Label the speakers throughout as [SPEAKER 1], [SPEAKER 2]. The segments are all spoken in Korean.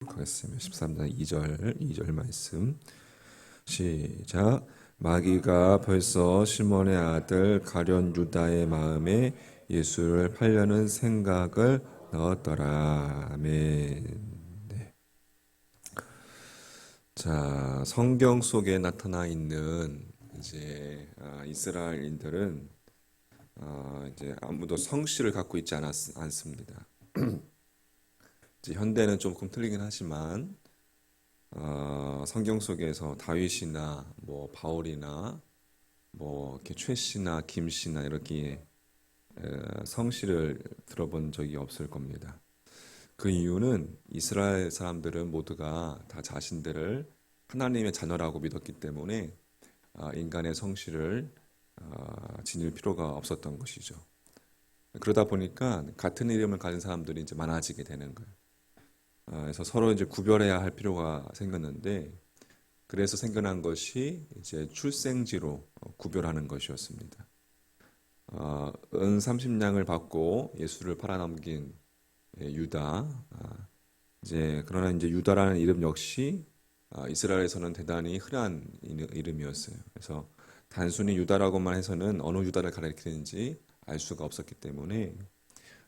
[SPEAKER 1] 하겠습니다. 13장 2절 말씀 시작. 마귀가 벌써 시몬의 아들 가룟 유다의 마음에 예수를 팔려는 생각을 넣었더라. 아멘. 자, 성경 속에 나타나 있는 이스라엘인들은 이제 아무도 성씨를 갖고 있지 않습니다. 이제 현대는 조금 틀리긴 하지만 성경 속에서 다윗이나 뭐 바울이나 뭐 이렇게 최 씨나 김 씨나 이렇게 성씨를 들어본 적이 없을 겁니다. 그 이유는 이스라엘 사람들은 모두가 다 자신들을 하나님의 자녀라고 믿었기 때문에 인간의 성씨를 지닐 필요가 없었던 것이죠. 그러다 보니까 같은 이름을 가진 사람들이 이제 많아지게 되는 거예요. 그래서 서로 이제 구별해야 할 필요가 생겼는데, 그래서 생겨난 것이 이제 출생지로 구별하는 것이었습니다. 은 30냥을 받고 예수를 팔아넘긴 유다. 그러나 이제 유다라는 이름 역시 이스라엘에서는 대단히 흔한 이름이었어요. 그래서 단순히 유다라고만 해서는 어느 유다를 가리키는지 알 수가 없었기 때문에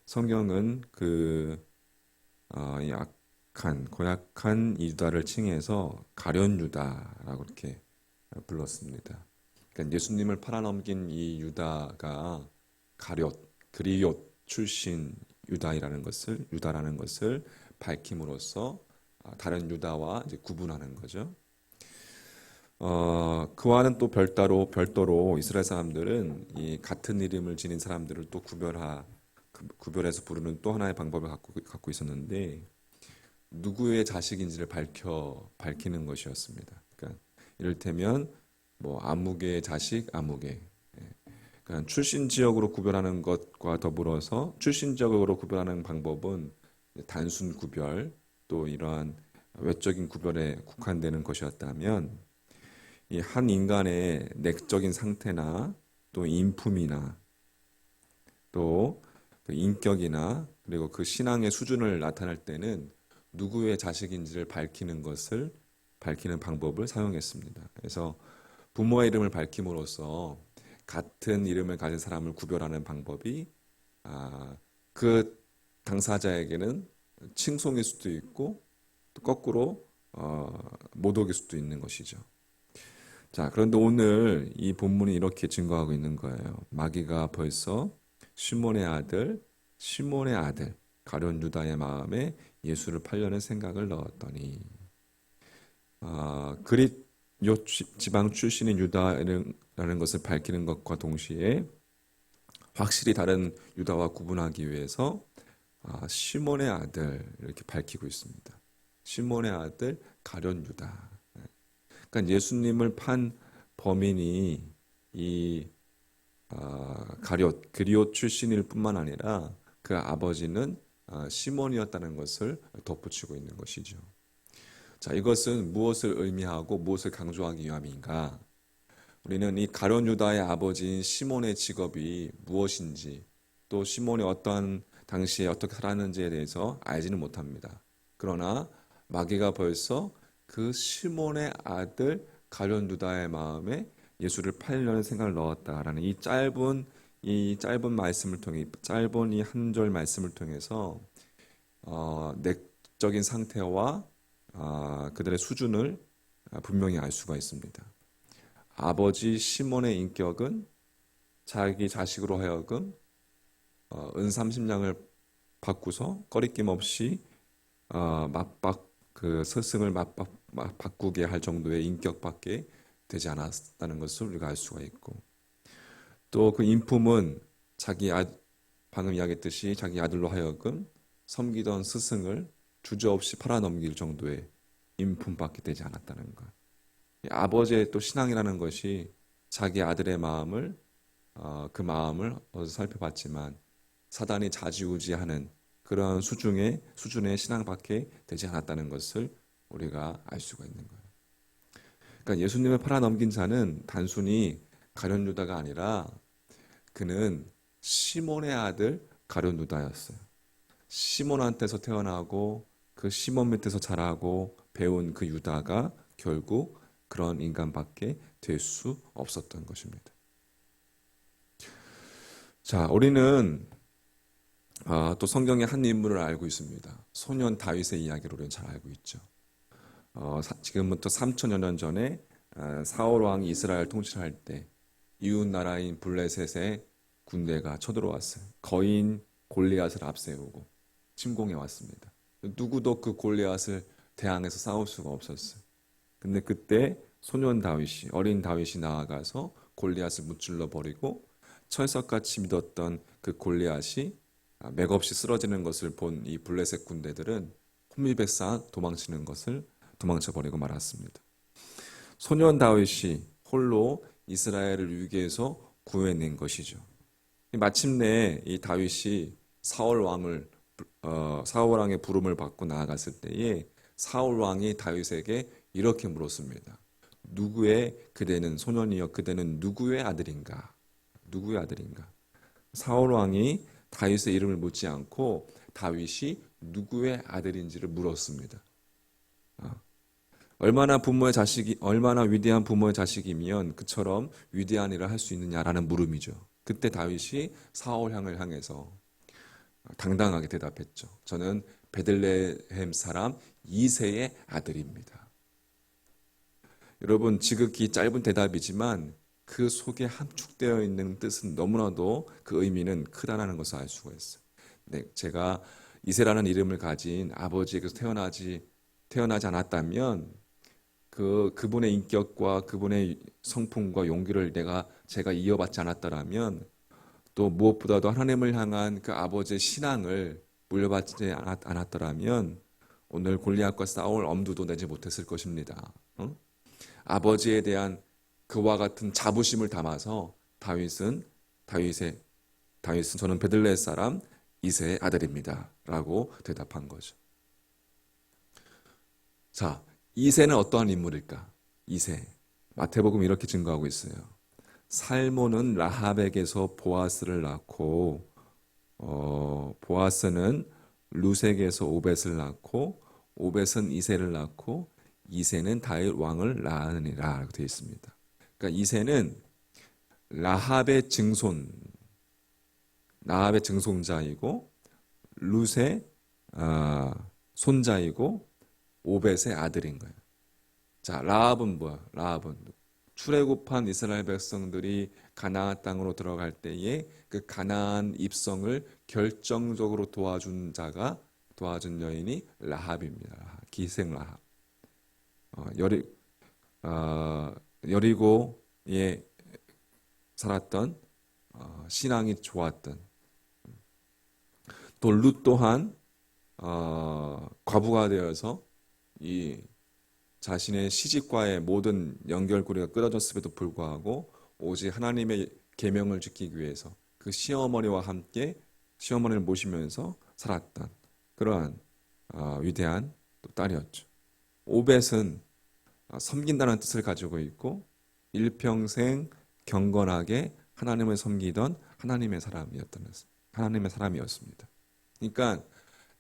[SPEAKER 1] 성경은 고약한 이 유다를 칭해서 가룟 유다라고 이렇게 불렀습니다. 그러니까 예수님을 팔아넘긴 이 유다가 그리옷 출신 유다라는 것을 밝힘으로써 다른 유다와 이제 구분하는 거죠. 그와는 또 별도로 이스라엘 사람들은 이 같은 이름을 지닌 사람들을 또 구별해서 부르는 또 하나의 방법을 갖고 있었는데, 누구의 자식인지를 밝히는 것이었습니다. 그러니까 이를테면 뭐 아무개의 자식 아무개. 그러니까 출신 지역으로 구별하는 것과 더불어서 출신 지역으로 구별하는 방법은 단순 구별, 또 이러한 외적인 구별에 국한되는 것이었다면, 이 한 인간의 내적인 상태나 또 인품이나 또 그 인격이나 그리고 그 신앙의 수준을 나타낼 때는 누구의 자식인지를 밝히는 방법을 사용했습니다. 그래서 부모의 이름을 밝힘으로써 같은 이름을 가진 사람을 구별하는 방법이 그 당사자에게는 칭송일 수도 있고 또 거꾸로 모독일 수도 있는 것이죠. 자, 그런데 오늘 이 본문이 이렇게 증거하고 있는 거예요. 마귀가 벌써 시몬의 아들 가룟 유다의 마음에 예수를 팔려는 생각을 넣었더니, 그릿 지방 출신인 유다라는 것을 밝히는 것과 동시에 확실히 다른 유다와 구분하기 위해서 시몬의 아들 이렇게 밝히고 있습니다. 시몬의 아들 가룟 유다. 그러니까 예수님을 판 범인이 이 그리옷 출신일 뿐만 아니라 그 아버지는 시몬이었다는 것을 덧붙이고 있는 것이죠. 자, 이것은 무엇을 의미하고 무엇을 강조하기 위함인가? 우리는 이 가룟 유다의 아버지인 시몬의 직업이 무엇인지, 또 시몬이 어떠한 당시에 어떻게 살았는지에 대해서 알지는 못합니다. 그러나 마귀가 벌써 그 시몬의 아들 가룟 유다의 마음에 예수를 팔려는 생각을 넣었다라는 이 짧은 말씀을 통해, 짧은 이 한 절 말씀을 통해서 내적인 상태와 그들의 수준을 분명히 알 수가 있습니다. 아버지 시몬의 인격은 자기 자식으로 하여금 은 30냥을 받고서 꺼리낌 없이 스승을 바꾸게 할 정도의 인격밖에 되지 않았다는 것을 우리가 알 수가 있고, 또 그 인품은 방금 이야기했듯이 자기 아들로 하여금 섬기던 스승을 주저없이 팔아넘길 정도의 인품밖에 되지 않았다는 것. 아버지의 또 신앙이라는 것이 자기 아들의 그 마음을 어디서 살펴봤지만 사단이 좌지우지하는 그러한 수준의 신앙밖에 되지 않았다는 것을 우리가 알 수가 있는 거예요. 그러니까 예수님을 팔아넘긴 자는 단순히 가룟 유다가 아니라 그는 시몬의 아들 가룟 유다였어요. 시몬한테서 태어나고 그 시몬 밑에서 자라고 배운 그 유다가 결국 그런 인간밖에 될 수 없었던 것입니다. 자, 우리는 또 성경의 한 인물을 알고 있습니다. 소년 다윗의 이야기를 우리는 잘 알고 있죠. 지금부터 3천여 년 전에 사울 왕이 이스라엘 통치를 할 때 이웃 나라인 블레셋의 군대가 쳐들어왔어요. 거인 골리앗을 앞세우고 침공해 왔습니다. 누구도 그 골리앗을 대항해서 싸울 수가 없었어요. 근데 그때 소년 다윗이, 어린 다윗이 나아가서 골리앗을 무찔러 버리고 철석같이 믿었던 그 골리앗이 맥없이 쓰러지는 것을 본 이 블레셋 군대들은 혼미백산 도망쳐 버리고 말았습니다. 소년 다윗이 홀로 이스라엘을 위기에서 구해낸 것이죠. 마침내 이 다윗이 사울 왕의 부름을 받고 나아갔을 때에 사울 왕이 다윗에게 이렇게 물었습니다. 그대는 소년이여 그대는 누구의 아들인가? 누구의 아들인가? 사울 왕이 다윗의 이름을 묻지 않고 다윗이 누구의 아들인지를 물었습니다. 얼마나 위대한 부모의 자식이면 그처럼 위대한 일을 할 수 있느냐라는 물음이죠. 그때 다윗이 사울 왕을 향해서 당당하게 대답했죠. 저는 베들레헴 사람 이새의 아들입니다. 여러분, 지극히 짧은 대답이지만 그 속에 함축되어 있는 뜻은 너무나도 그 의미는 크다라는 것을 알 수가 있어요. 네, 제가 이새라는 이름을 가진 아버지에게서 태어나지 않았다면 그분의 인격과 그분의 성품과 용기를 제가 이어받지 않았더라면 또 무엇보다도 하나님을 향한 그 아버지의 신앙을 물려받지 않았더라면 오늘 골리앗과 싸울 엄두도 내지 못했을 것입니다. 아버지에 대한 그와 같은 자부심을 담아서 다윗은 저는 베들레헴 사람 이새의 아들입니다 라고 대답한 거죠. 자, 이새는 어떠한 인물일까? 이새, 마태복음 이렇게 증거하고 있어요. 살몬은 라합에게서 보아스를 낳고 보아스는 루색에서 오벳을 낳고 오벳은 이새를 낳고 이새는 다윗 왕을 낳으니라 라고 되어 있습니다. 그러니까 이새는 라합의 증손자이고 룻의 손자이고 오벳의 아들인 거예요. 자, 라합은 뭐야? 라합은 출애굽한 이스라엘 백성들이 가나안 땅으로 들어갈 때에 그 가나안 입성을 결정적으로 도와준 여인이 라합입니다. 기생 라합. 여리고에 살았던 신앙이 좋았던 또 룻 또한 과부가 되어서 이 자신의 시집과의 모든 연결고리가 끊어졌음에도 불구하고 오직 하나님의 계명을 지키기 위해서 그 시어머니와 함께 시어머니를 모시면서 살았던 그러한 위대한 또 딸이었죠. 오벳은 섬긴다는 뜻을 가지고 있고 일평생 경건하게 하나님을 섬기던 하나님의 사람이었습니다. 그러니까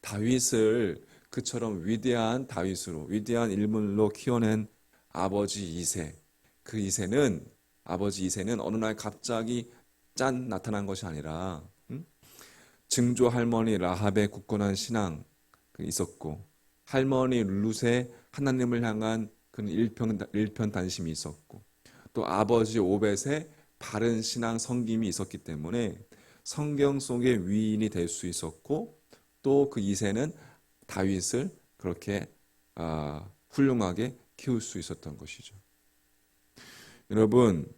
[SPEAKER 1] 다윗을 그처럼 위대한 다윗으로 위대한 인물로 키워낸 아버지 이새, 아버지 이새는 어느 날 갑자기 짠 나타난 것이 아니라 증조 할머니 라합의 굳건한 신앙 있었고 할머니 룻의 하나님을 향한 그 일편단심이 있었고 또 아버지 오벳의 바른 신앙 섬김이 있었기 때문에 성경 속의 위인이 될 수 있었고 또 그 이새는 다윗을 그렇게 훌륭하게 키울 수 있었던 것이죠. 여러분,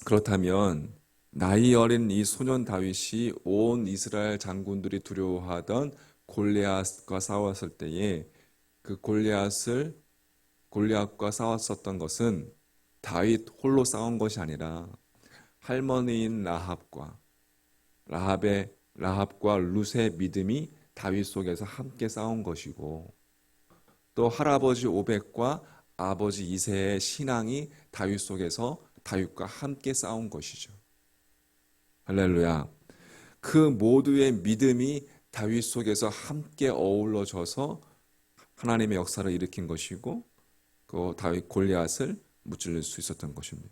[SPEAKER 1] 그렇다면 나이 어린 이 소년 다윗이 온 이스라엘 장군들이 두려워하던 골리앗과 싸웠을 때에 그 골리앗과 싸웠었던 것은 다윗 홀로 싸운 것이 아니라 할머니인 라합과 룻의 믿음이 다윗 속에서 함께 싸운 것이고 또 할아버지 오벳과 아버지 이새의 신앙이 다윗 속에서 다윗과 함께 싸운 것이죠. 할렐루야. 그 모두의 믿음이 다윗 속에서 함께 어우러져서 하나님의 역사를 일으킨 것이고 그 다윗 골리앗을 무찔릴 수 있었던 것입니다.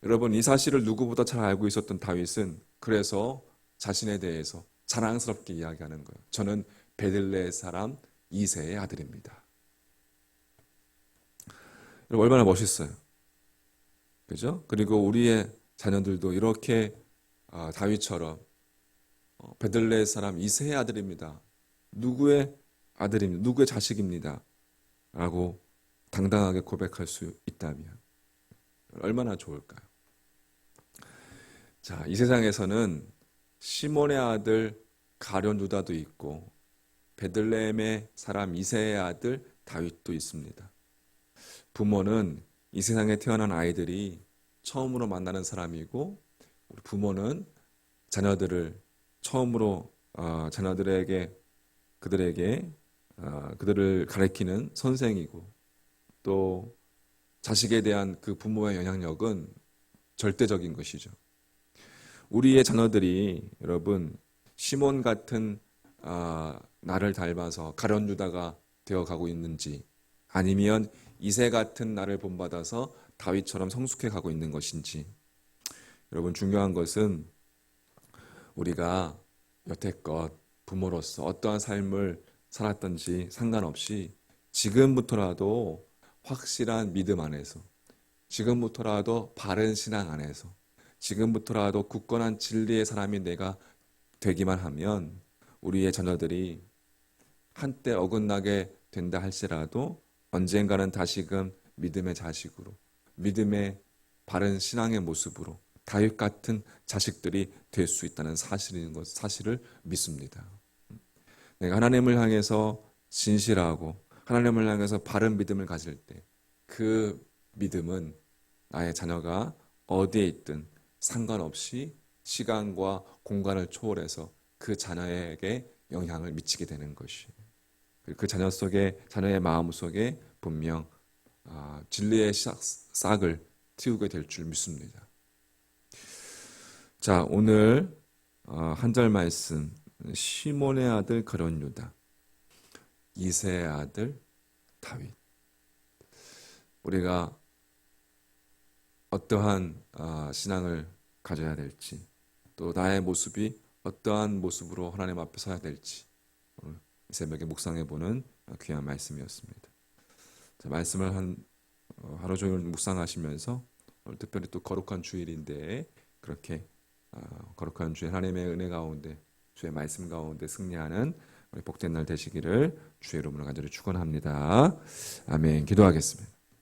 [SPEAKER 1] 여러분, 이 사실을 누구보다 잘 알고 있었던 다윗은 그래서 자신에 대해서 자랑스럽게 이야기하는 거예요. 저는 베들레헴 사람 이새의 아들입니다. 얼마나 멋있어요. 그죠? 그리고 우리의 자녀들도 이렇게 다윗처럼 베들레헴 사람 이새의 아들입니다. 누구의 아들입니다. 누구의 자식입니다. 라고 당당하게 고백할 수 있다면 얼마나 좋을까요? 자, 이 세상에서는 시몬의 아들 가룟 유다도 있고 베들레헴의 사람 이새의 아들 다윗도 있습니다. 부모는 이 세상에 태어난 아이들이 처음으로 만나는 사람이고 우리 부모는 자녀들을 처음으로 그들을 가르치는 선생이고 또 자식에 대한 그 부모의 영향력은 절대적인 것이죠. 우리의 자녀들이 여러분 시몬 같은 나를 닮아서 가룟 유다가 되어가고 있는지 아니면 이새 같은 나를 본받아서 다윗처럼 성숙해 가고 있는 것인지 여러분 중요한 것은 우리가 여태껏 부모로서 어떠한 삶을 살았던지 상관없이 지금부터라도 확실한 믿음 안에서 지금부터라도 바른 신앙 안에서 지금부터라도 굳건한 진리의 사람이 내가 되기만 하면 우리의 자녀들이 한때 어긋나게 된다 할지라도 언젠가는 다시금 믿음의 자식으로 믿음의 바른 신앙의 모습으로 다윗 같은 자식들이 될 수 있다는 사실을 믿습니다. 내가 하나님을 향해서 진실하고 하나님을 향해서 바른 믿음을 가질 때 그 믿음은 나의 자녀가 어디에 있든 상관없이 시간과 공간을 초월해서 그 자녀에게 영향을 미치게 되는 것이에요. 그 자녀의 마음 속에 분명 진리의 싹을 틔우게 될 줄 믿습니다. 자, 오늘 한 절 말씀 시몬의 아들 가룟 유다, 이새의 아들 다윗. 우리가 어떠한 신앙을 가져야 될지 또 나의 모습이 어떠한 모습으로 하나님 앞에 서야 될지 오늘 이 새벽에 묵상해보는 귀한 말씀이었습니다. 자, 말씀을 하루 종일 묵상하시면서 오늘 특별히 또 거룩한 주일인데 그렇게 거룩한 주일 하나님의 은혜 가운데 주의 말씀 가운데 승리하는 우리 복된 날 되시기를 주의 이름으로 간절히 축원합니다. 아멘. 기도하겠습니다.